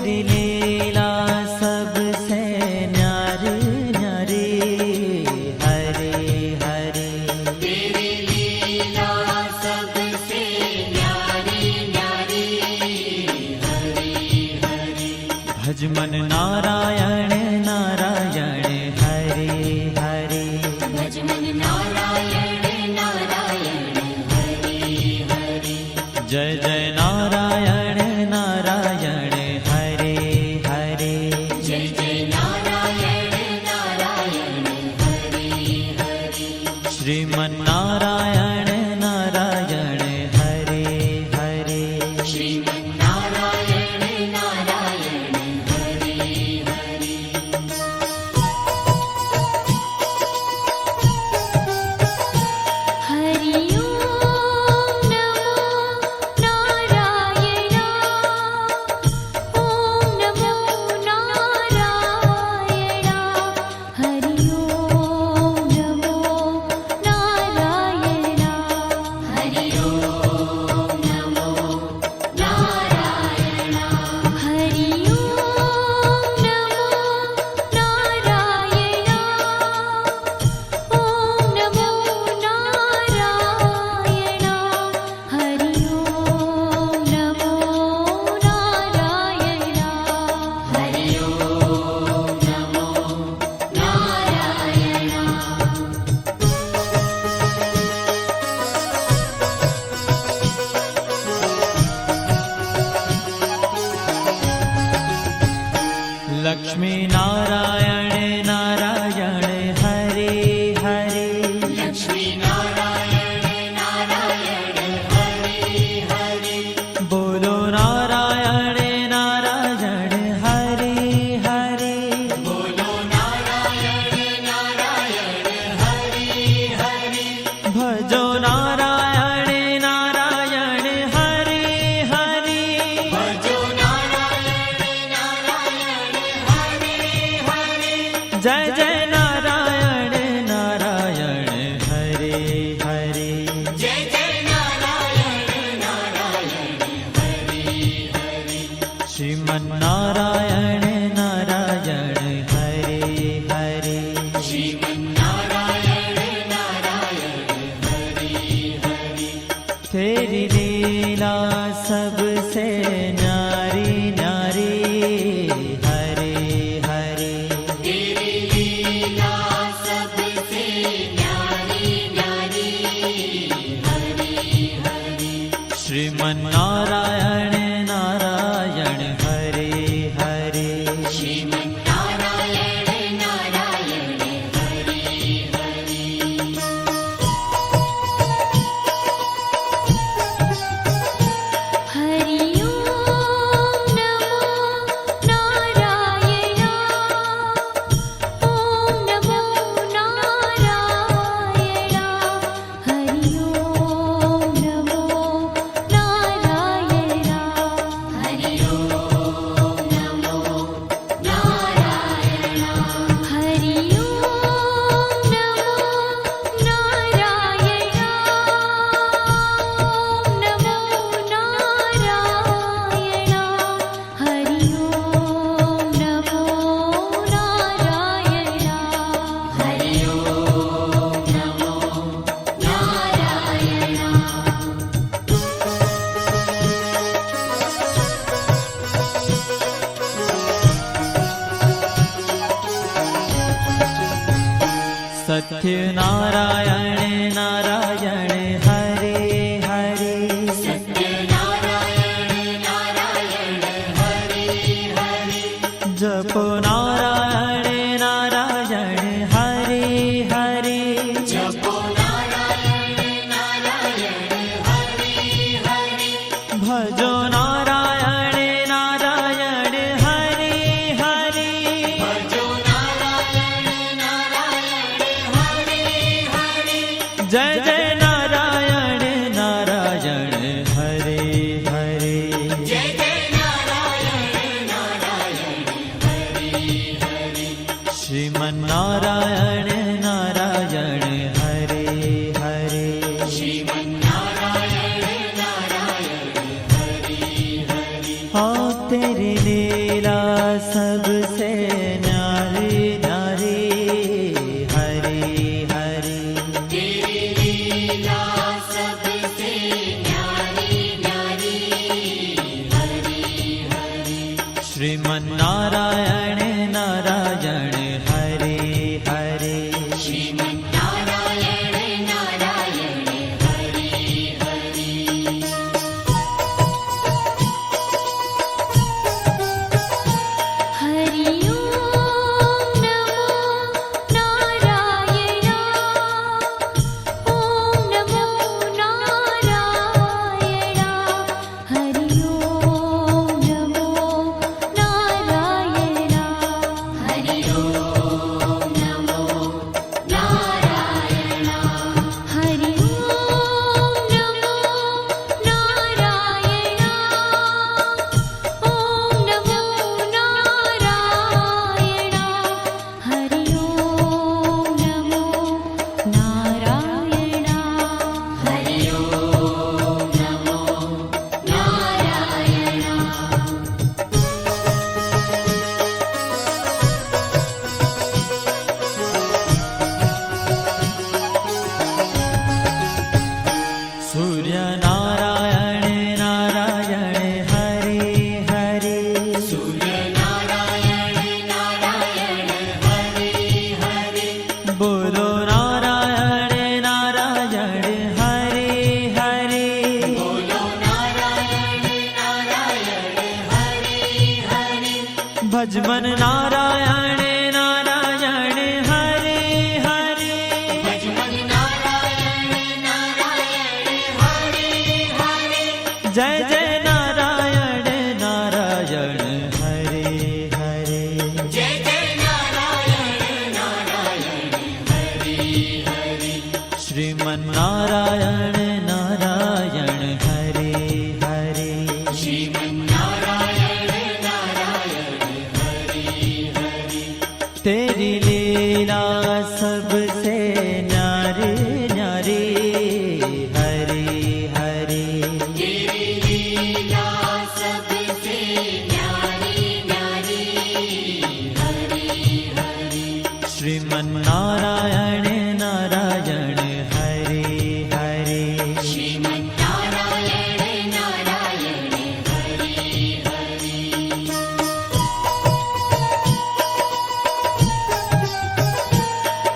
तेरी लीला सबसे न्यारी न्यारी हरे हरे। तेरी लीला सबसे न्यारी न्यारी हरे हरे। भज मन नारायण नारायण हरे हरे। भज मन नारायण नारायण हरे हरे। जय जय नारायण नारायण हरे हरे। जय जय नारायण नारायण हरे हरे। श्रीमन नारायण नारायण हरे हरे। श्रीमन नारायण नारायण हरे हरे। हरि ओम नमो नारायण। ओम नमो नारायण। हरि ओम नमो नारायण। हरि ओम नमो नारायण। हरि ओम नमो नारायण। ओम नमो नारायण। हरि ओम नमो नारायण। हरि ओम नमो नारायण। लक्ष्मी नारायण नारायण हरे हरे। लक्ष्मी नारायण नारायण हरे हरे। बोलो नारायण नारायण हरे हरे। बोलो नारायण नारायण हरे हरे। भजो नारायण नारायण हरे हरे। भजो नारायण नारायण हरे हरे। जय जय नारायण नारायण हरे हरे। जय जय नारायण नारायण हरे हरे। श्रीमन नारायण नारायण हरे हरे। श्रीमन नारायण नारायण हरे हरे। तेरी लीला सबसे न्यारी न्यारी हरे हरे। तेरी लीला सबसे न्यारी न्यारी हरे हरे। श्रीमन नारायण नारायण हरे हरे। श्रीमन नारायण नारायण हरे हरे। हरि ओम नमो नारायण। ओम नमो नारायण। हरि ओम नमो नारायण। हरि ओम नमो नारायण। हरि ओम नमो नारायण। ओम नमो नारायण। हरि ओम नमो नारायण। हरि ओम नमो सत्य नारायण नारायण हरे हरे। सत्य नारायण नारायण हरे हरे। जपो नारायण नारायण हरे हरे। जपो नारायण नारायण हरे हरे। भजो नारायण नारायण हरे हरे। भजो नारायण नारायण हरे हरे। जय जय नारायण नारायण हरे हरे। जय जय नारायण नारायण हरे हरे। श्रीमन नारायण नारायण हरे हरे। श्रीमन नारायण नारायण हरे हरे। तेरी लीला श्रीमन्नारायण नारायण हरे हरे श्रीमन्नारायण नारायण हरि हरि हरि ओम नमो नारायण ओम नमो नारायण हरि ओम नमो नारायण हरि ओम नमो नारायण हरि ओम नमो नारायण ओम नमो नारायण हरि ओम नमो नारायण हरि ओम नमो नारायण सूर्य नारायण नारायण हरे हरे सूर्य नारायण नारायण हरि हरि बोलो नारायण नारायण हरे हरे बोलो नारायण नारायण हरि हरि भजमन नारायण नारायण हरे हरे भजमन नारायण नारायण हरि हरि जय जय नारायण नारायण हरे हरे जय जय नारायण नारायण हरि हरि श्रीमन्नारायण नारायण हरे हरे श्रीमन्नारायण नारायण हरि हरि तेरी लीला सबसे न्यारी न्यारी हरे हरे तेरी लीला सबसे न्यारी न्यारी हरि हरि श्रीमन्नारायण नारायण हरे हरे श्रीमन्नारायण नारायण हरि हरि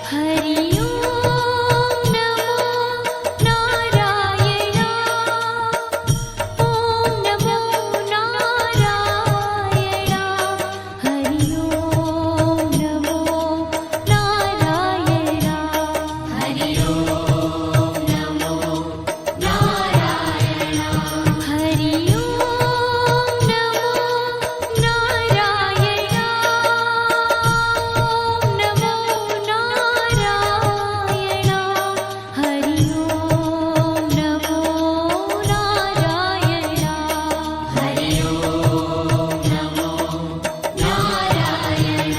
हरि ओम नमो नारायण ओम नमो नारायण हरि ओम नमो नारायण हरि ओम नमो नारायण हरि ओम नमो नारायण ओम नमो नारायण हरि ओम नमो नारायण हरि ओम नमो नारायण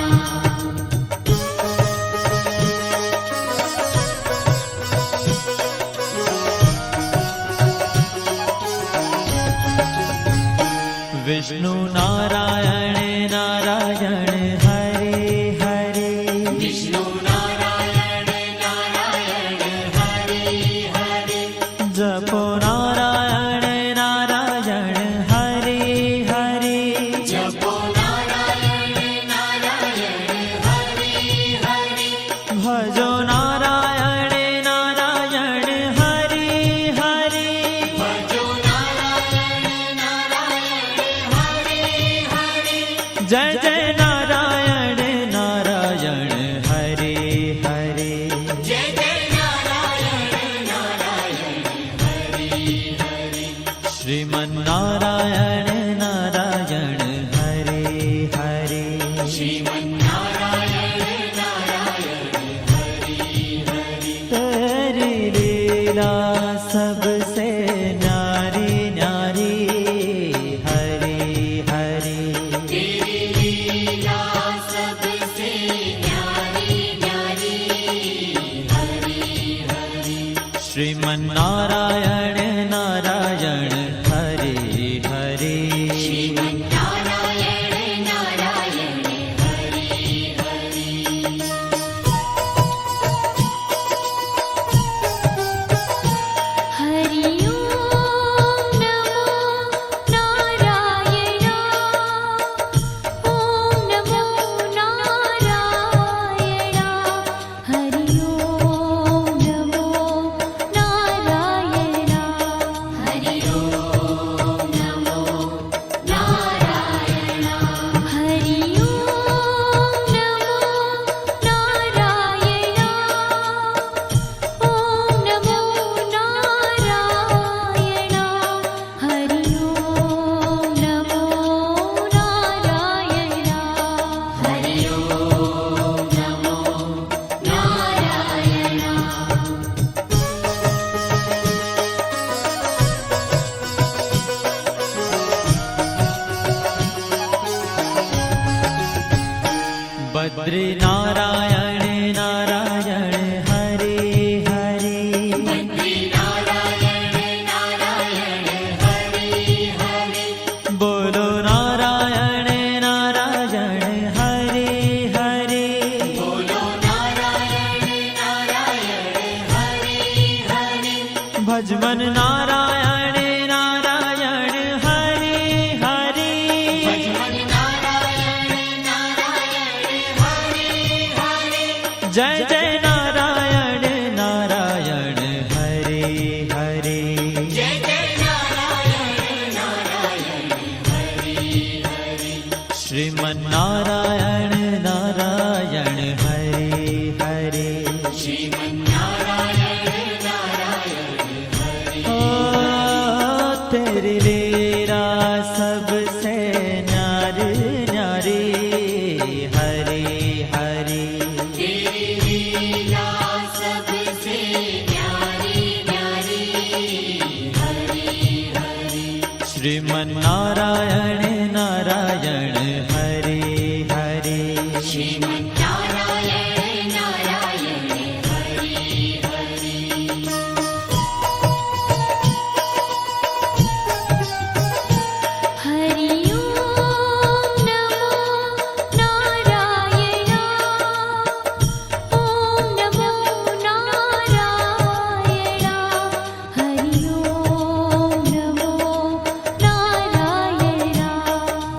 विष्णु नारायण नारायण हरे हरे विष्णु नारायण नारायण हरि हरि जपो नारायण नारायण हरे हरे जपो नारायण नारायण हरि हरि भजो नारायण नारायण हरे हरे भजो नारायण नारायण हरि हरि जय जय नारायण नारायण हरे हरे जय जय नारायण नारायण हरि हरि श्रीमन्नारायण नारायण हरे हरे श्रीमन्नारायण नारायण हरि हरि तेरी लीला सबसे न्यारी न्यारी हरे हरे तेरी लीला सबसे न्यारी न्यारी हरि हरि श्रीमन्नारायण नारायण हरे हरे श्रीमन्नारायण नारायण हरि हरि हरि ओम नमो नारायण बद्री नारायण नारायण हरे हरे बद्री नारायण नारायण हरे हरे बोलो नारायण नारायण हरे हरे बोलो नारायण नारायण हरे हरे भजमन नारायण नारायण हरे हरे भजमन नारायण नारायण हरे हरे जय जय नारायण नारायण हरे हरे जय जय नारायण नारायण हरे हरे श्रीमन नारायण नारायण हरे हरे श्रीमन्नारायण नारायण हरे ओ तेरी लीला सबसे न्यारी न्यारी हरे हरे तेरी लीला सबसे न्यारी न्यारी हरे हरे श्रीमन नारायण नारायण हरे हरे श्रीमन्नारायण नारायण हरे हरे हरि ओम नमो नारायण ओम नमो नारायण हरि ओम नमो नारायण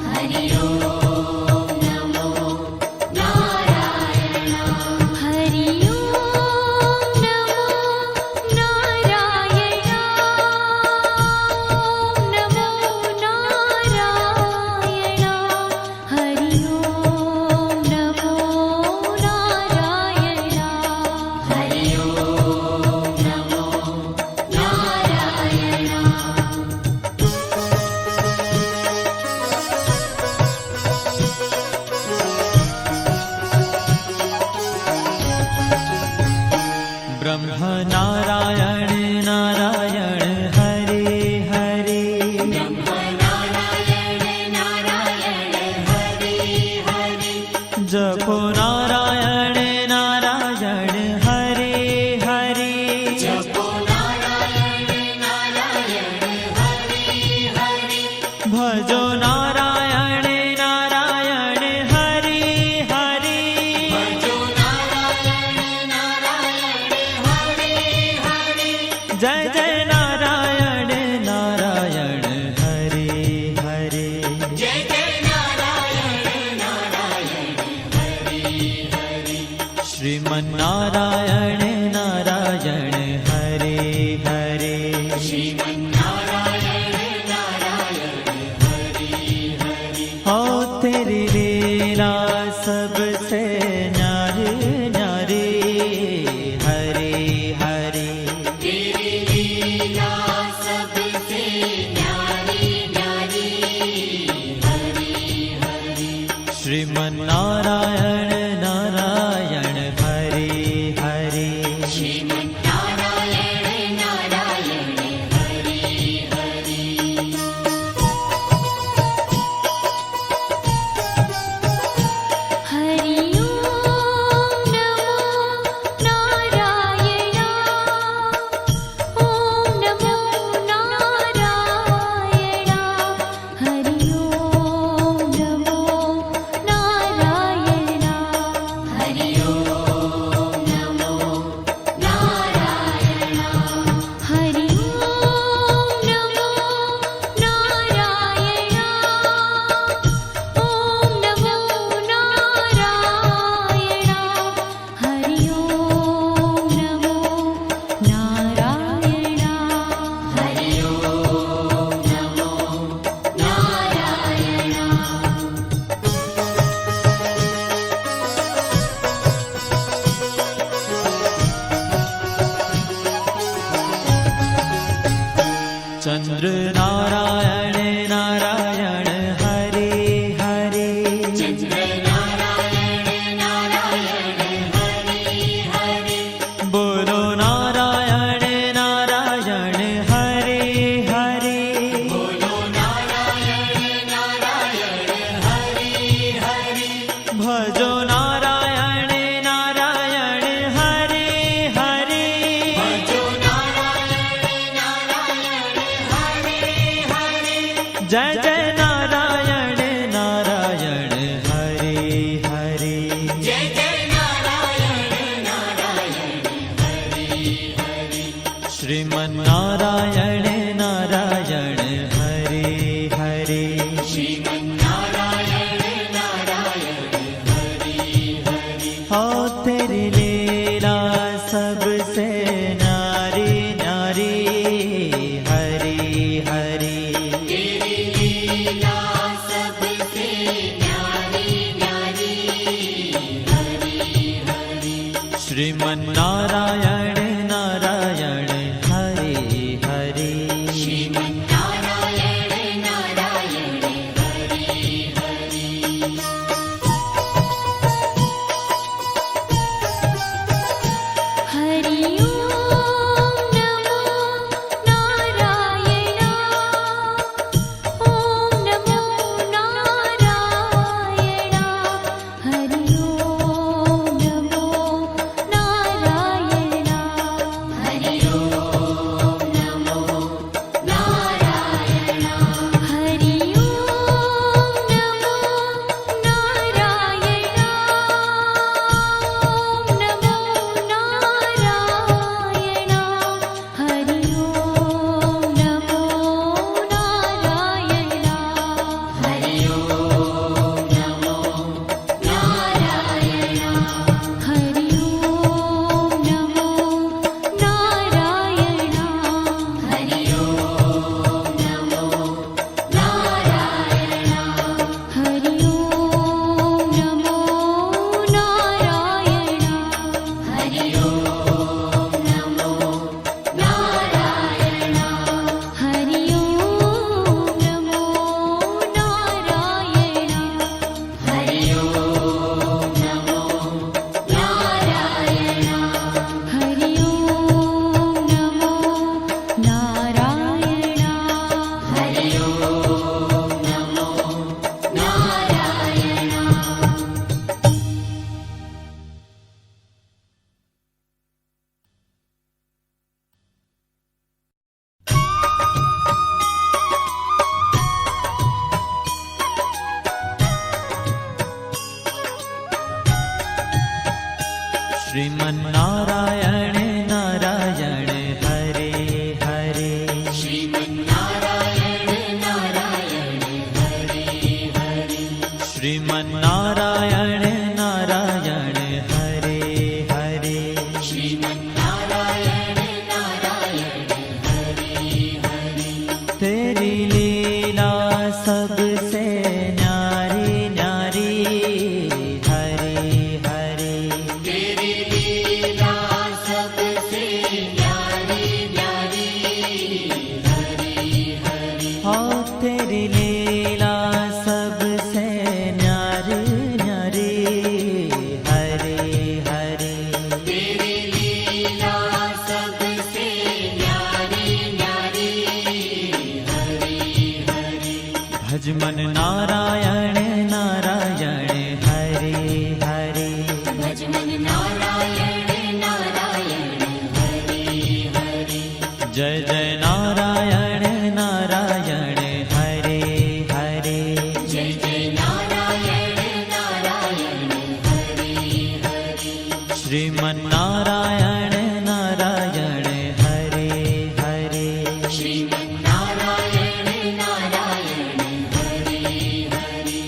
हरि ओम नमो नारायण हरि ओम नमो नारायण ओम नमो नारायण हरि ओम नमो नारायण हरि ओम नमो नारायण ब्रह्म नारायण नारायण हरे हरे नारायण नारायण हरे हरे जपो नारायण नारायण हरे हरे जपो नारायण नारायण हरे हरे भजो नारायण नारायण हरे हरे भजो नारायण नारायण हरे हरे जय जय नारायण नारायण हरे हरे जय जय नारायण नारायण हरे हरे श्रीमन नारायण नारायण हरे हरे श्रीमन्नारायण नारायण हरे हरे हो तेरी लीला सबसे न्यारी न्यारी हरे हरे तेरी लीला सबसे न्यारी न्यारी हरे हरे श्रीमन नारायण नारायण हरे हरे श्रीमन्नारायण नारायण हरे हरे हरि ओम नमो नारायण ओम नमो नारायण हरि ओम नमो नारायण जय नारायण नारायण हरे हरे जय जय नारायण नारायण हरि हरि श्रीमन्नारायण नारायण हरे हरे श्रीमन्नारायण नारायण हरि हरि हो तेरी लीला सबसे न्यारी न्यारी हरी हरी तेरी लीला सबसे न्यारी न्यारी हरि हरि श्रीमन्नारायण नारायण हरे हरे श्रीमन्नारायण नारायण हरि हरि हरि ओम नमो नारायण ओम नमो नारायण हरि ओम नमो नारायण हरि ओम नमो नारायण हरि ओम नमो नारायण ओम नमो नारायण हरि ओम नमो नारायण हरि ओम नमो नारायण हरि ओम नमो नारायण हरि ओम नमो नारायण हरि ओम नमो नारायण हरि ओम नमो नारायण हरि ओम नमो नारायण हरि ओम नमो नारायण हरि ओम नमो नारायण हरि ओम नमो नारायण श्रीमन्नारायण नारायण हरे हरे श्रीमन्नारायण नारायण हरि हरि श्रीमन्नारायण नारायण हरे हरे श्रीमन्नारायण नारायण हरि हरि तेरी लीला सबसे न्यारी न्यारी हरे हरे तेरी लीला सबसे न्यारी न्यारी हरि हरि हो तेरी लीला सबसे न्यारी न्यारी हरे हरे तेरी लीला सबसे न्यारी न्यारी हरि हरि भजमन नारायण नारायण हरे हरे भजमन नारायण नारायण हरि हरि जय जय नारायण नारायण हरे हरे जय जय नारायण नारायण हरि हरि श्रीमन्नारायण नारायण हरे हरे श्रीमन्नारायण नारायण हरि हरि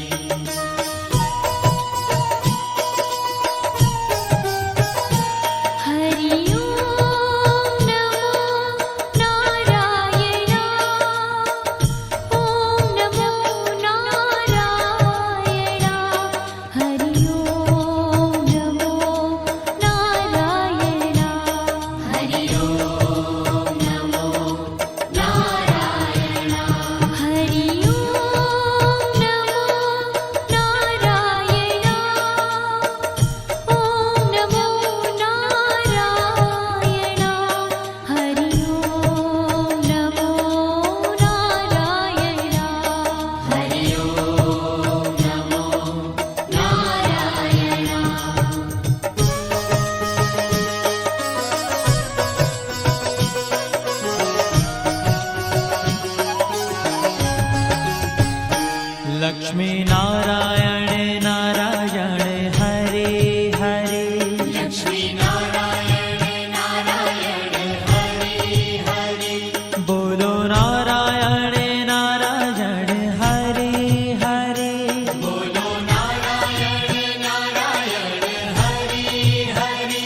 लक्ष्मी नारायण नारायण हरे हरे लक्ष्मी नारायण नारायण हरे हरे बोलो नारायण नारायण हरे हरे बोलो नारायण नारायण हरे हरे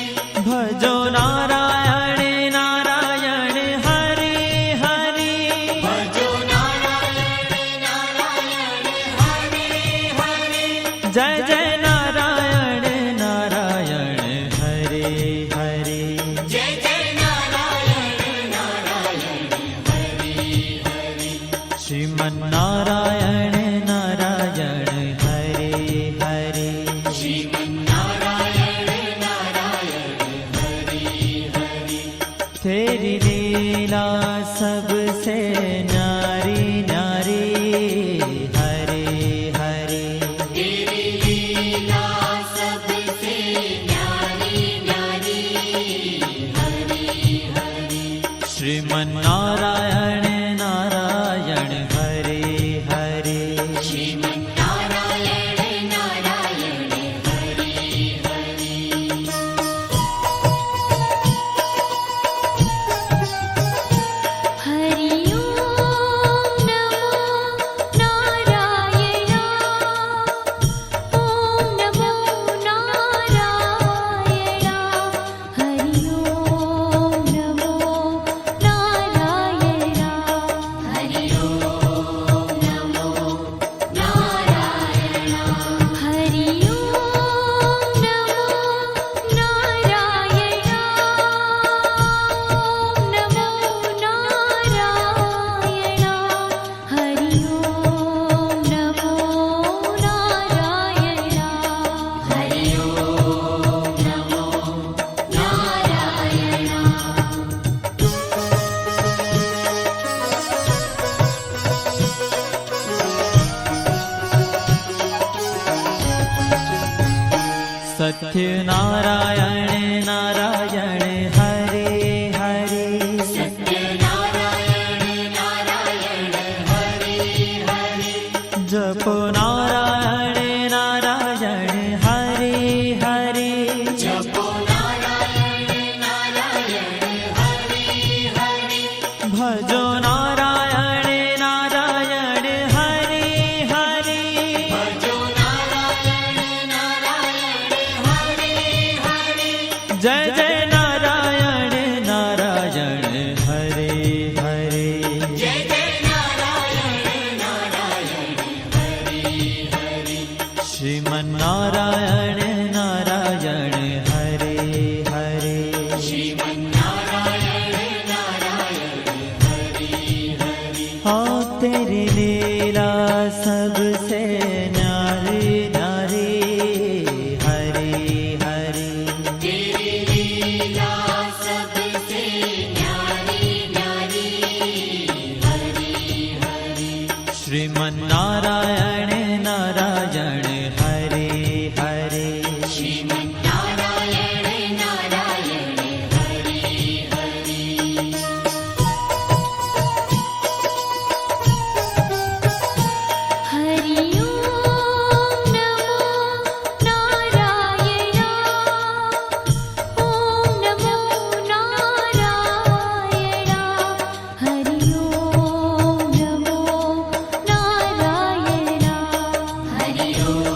भजो नारायण नारायण हरे हरे भजो नारायण नारायण हरे हरे जय जय नारायण नारायण हरे हरे जय जय नारायण नारायण हरे हरे श्रीमन्नारायण नारायण हरे हरे श्रीमन्नारायण नारायण हरे हरे तेरी लीला सबसे न्यारी न्यारी हरे हरे तेरी लीला सबसे न्यारी न्यारी हरे हरे श्रीमन्नारायण नारायण हरे हरे श्रीमन्नारायण नारायण हरे हरे हरि ओम नमो नारायण ओम नमो नारायण हरि ओम नमो नारायण हरि ओम नमो नारायण हरि ओम नमो नारायण ओम नमो नारायण हरि ओम नमो नारायण हरि ओम नमो नारायण सत्य नारायण नारायण हरे हरे सत्य नारायण नारायण हरे हरे जपो नारायण नारायण हरे हरे जपो नारायण नारायण हरे हरे भजो नारायण नारायण हरे हरे भजो नारायण नारायण हरे हरे जय जय नारायण नारायण हरे हरे जय जय नारायण नारायण हरे हरे श्रीमन्नारायण नारायण हरे हरे श्रीमन्नारायण नारायण हरे हरे हाँ तेरी लीला सबसे न्यारी न्यारी हरे हरे तेरी लीला सबसे न्यारी न्यारी हरे हरे श्रीमन्नारायण नारायण हरे हरे श्रीमन्नारायण नारायण हरे हरे हरि ओम नमो नारायण ओम नमो नारायण हरि ओम नमो नारायण हरि ओम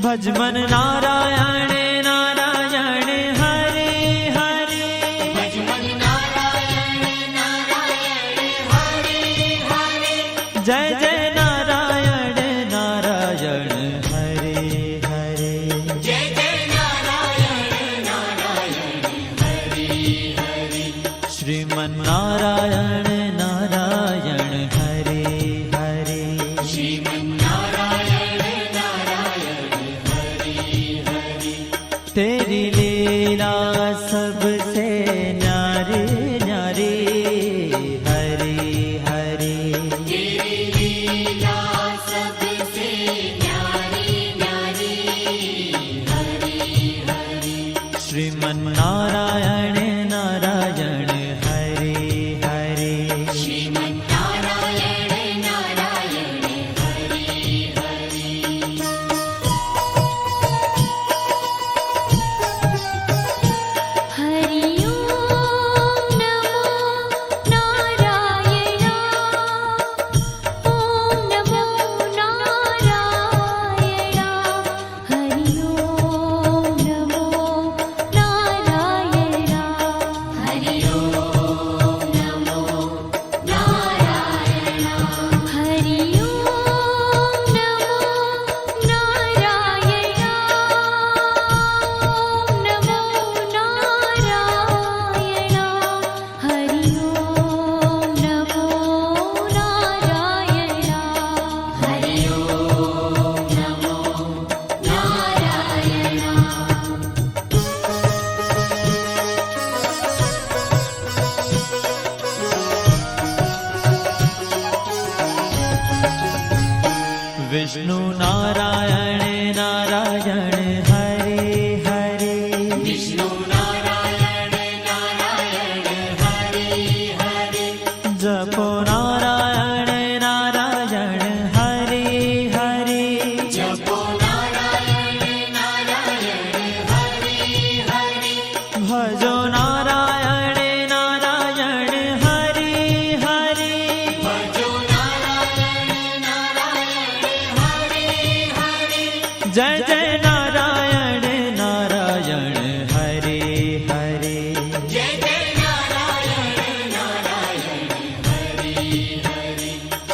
ભજમન નારાયણ નારાયણ હરે હરે ભજમન નારાયણ નારાયણ હરે હરે જય જય નારાયણ નારાયણ હરે હરે જય જય નારાયણ નારાયણ હરે હરે શ્રીમન નારાયણ નારાયણ હરે હરે શ્રીમન નારાયણ નારાયણ હરે હરે तेरी लीला सबसे न्यारी न्यारी हरे हरे तेरी लीला सबसे न्यारी न्यारी हरे हरे श्रीमन नारायण नारायण हरे हरे श्रीमन नारायण नारायण हरे हरे हरि ओम नमो नारायण ओम नमो नारायण हरि ओम नमो नारायण हरि ओम नमो नारायण हरि ओम नमो नारायण ओम नमो नारायण हरि ओम नमो नारायण हरि ओम नमो नारायण विष्णु नारायण नारायण हरे हरे विष्णु नारायण नारायण हरे हरे जपो नारायण नारायण हरे हरे जपो नारायण नारायण हरे हरे भजो नारायण नारायण हरे हरे भजो नारायण नारायण हरे हरे जय जय नारायण नारायण हरे हरे जय जय नारायण नारायण हरे हरे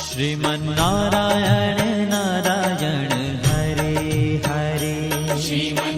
श्रीमन नारायण नारायण हरे हरे श्रीमन